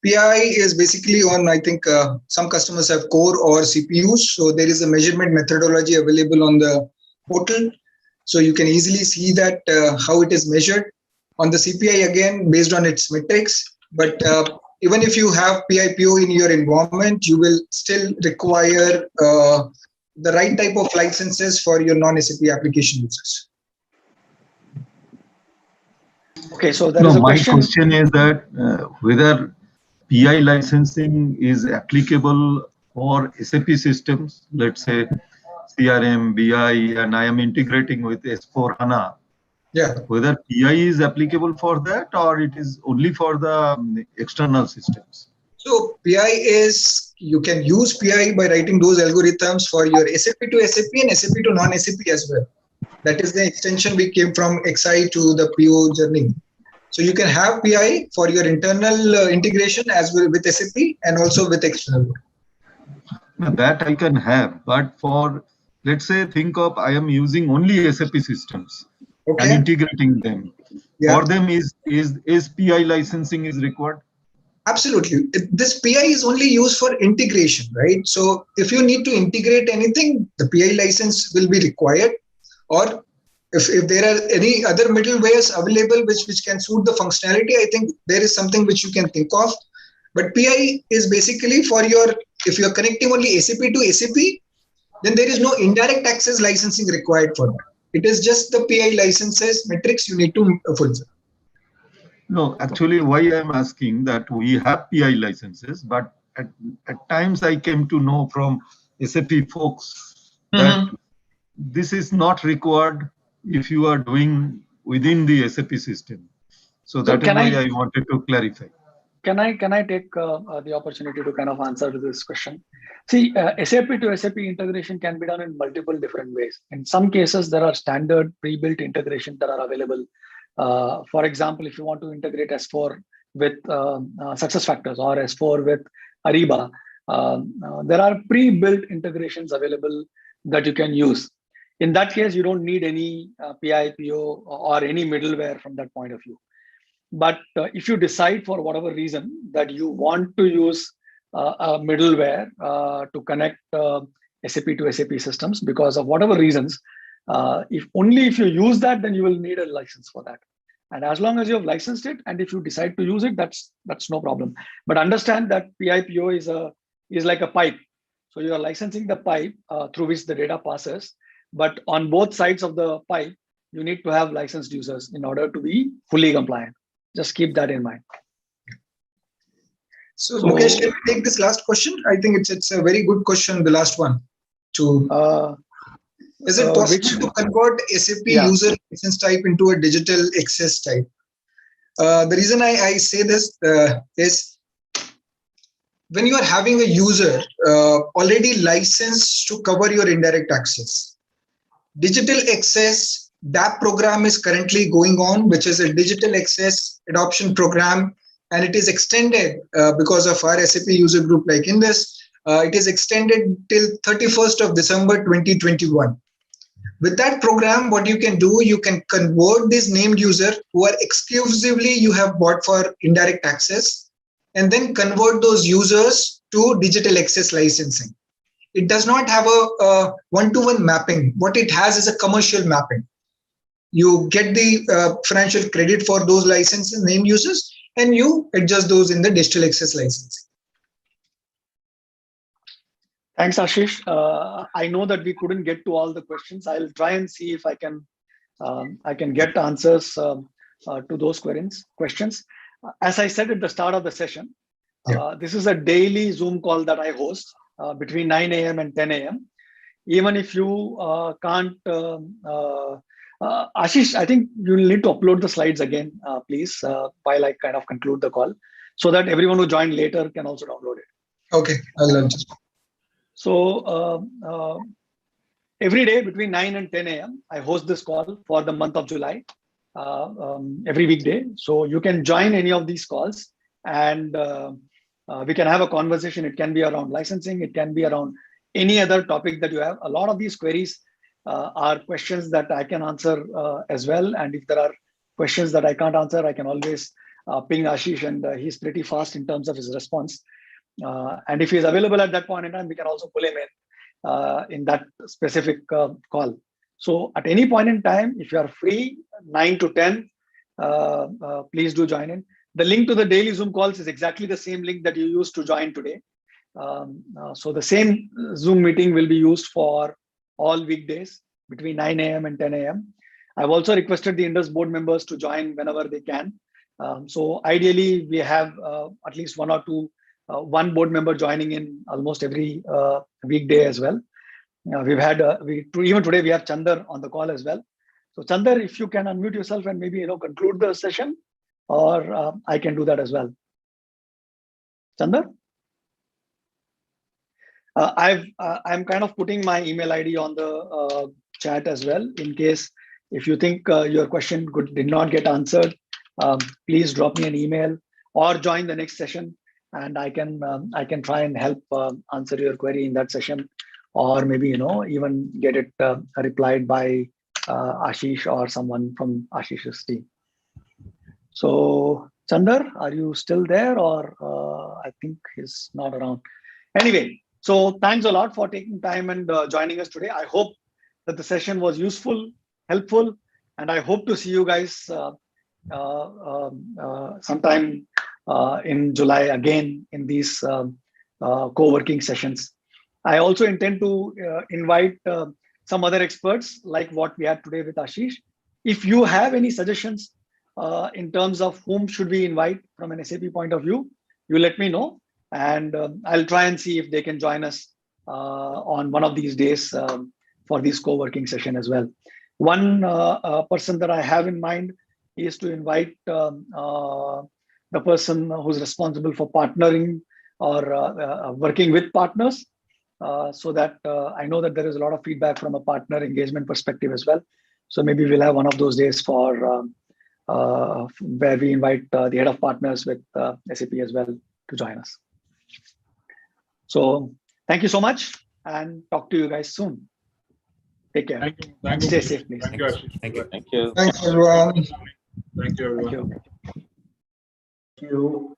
PI is basically on, I think some customers have core or CPUs. So there is a measurement methodology available on the portal. So you can easily see that how it is measured. On the CPI, again, based on its metrics. But even if you have PIPO in your environment, you will still require the right type of licenses for your non-SAP application users. Okay, so there is a question. My question is that whether PI licensing is applicable for SAP systems, let's say CRM, BI, and I am integrating with S4HANA. Yeah. Whether PI is applicable for that or it is only for the external systems. So PI is, you can use PI by writing those algorithms for your SAP to SAP and SAP to non-SAP as well. That is the extension we came from XI to the PO journey. So you can have PI for your internal integration as well with SAP and also with external. That I can have, but for, let's say, think of I am using only SAP systems and integrating them. Yeah. For them, is PI licensing is required? Absolutely. This PI is only used for integration, right? So if you need to integrate anything, the PI license will be required. Or if there are any other middlewares available which can suit the functionality, I think there is something which you can think of. But PI is basically for your, if you're connecting only SAP to SAP, then there is no indirect access licensing required for that. It is just the PI licenses metrics you need to fulfill. No, actually, why I'm asking that we have PI licenses, but at times I came to know from SAP folks that this is not required if you are doing within the SAP system. So that is why I wanted to clarify. Can I take the opportunity to kind of answer to this question? See, SAP to SAP integration can be done in multiple different ways. In some cases, there are standard pre-built integrations that are available. For example, if you want to integrate S4 with SuccessFactors or S4 with Ariba, there are pre-built integrations available that you can use. In that case, you don't need any PIPO or any middleware from that point of view. But if you decide for whatever reason that you want to use a middleware to connect SAP to SAP systems because of whatever reasons, if you use that, then you will need a license for that. And as long as you have licensed it, and if you decide to use it, that's no problem. But understand that PIPO is like a pipe. So you are licensing the pipe through which the data passes. But on both sides of the pipe, you need to have licensed users in order to be fully compliant. Just keep that in mind. So Mukesh, can we take this last question? I think it's a very good question, the last one. Is it possible to convert SAP user license type into a digital access type? The reason I say this is when you are having a user already licensed to cover your indirect access, digital access DAP program is currently going on, which is a digital access adoption program, and it is extended because of our SAP user group like INDUS. It is extended till 31st of December 2021. With that program, what you can do, you can convert this named user who are exclusively you have bought for indirect access, and then convert those users to digital access licensing. It does not have a one-to-one mapping. What it has is a commercial mapping. You get the financial credit for those licenses, named users, and you adjust those in the digital access licensing. Thanks, Ashish. I know that we couldn't get to all the questions. I'll try and see if I can get answers to those questions. As I said at the start of the session, this is a daily Zoom call that I host between 9 a.m. and 10 a.m. Even if you can't Ashish, I think you'll need to upload the slides again, please, while I kind of conclude the call, so that everyone who joined later can also download it. Okay, I'll just. So every day between 9 and 10 a.m., I host this call for the month of July, every weekday. So you can join any of these calls, and we can have a conversation. It can be around licensing. It can be around any other topic that you have. A lot of these queries are questions that I can answer as well. And if there are questions that I can't answer, I can always ping Ashish, and he's pretty fast in terms of his response. And if he's available at that point in time, we can also pull him in that specific call. So at any point in time, if you are free, 9 to 10, please do join in. The link to the daily Zoom calls is exactly the same link that you used to join today. So the same Zoom meeting will be used for all weekdays between 9 a.m. and 10 a.m. I've also requested the INDUS board members to join whenever they can. So ideally, we have at least one or two, one board member joining in almost every weekday as well. We've had even today we have Chandar on the call as well. So Chandar, if you can unmute yourself and maybe conclude the session, or I can do that as well. Chandar, I'm kind of putting my email ID on the chat as well, in case if you think your question did not get answered. Please drop me an email or join the next session, and I can try and help answer your query in that session, or maybe even get it replied by Ashish or someone from Ashish's team. So Chandar, are you still there, or I think he's not around. Anyway, so thanks a lot for taking time and joining us today. I hope that the session was useful, helpful, and I hope to see you guys sometime in July again in these co-working sessions. I also intend to invite some other experts like what we had today with Ashish. If you have any suggestions in terms of whom should we invite from an SAP point of view, you let me know, and I'll try and see if they can join us on one of these days for this co-working session as well. One person that I have in mind is to invite the person who's responsible for partnering or working with partners, so that I know that there is a lot of feedback from a partner engagement perspective as well. So maybe we'll have one of those days for where we invite the head of partners with SAP as well to join us. So thank you so much, and talk to you guys soon. Take care. Thank you. Thank you. Stay safe, please. Thank you, Ashish. Thank you. Thank you. Thanks, everyone. Thank you, everyone. Thank you. Thank you.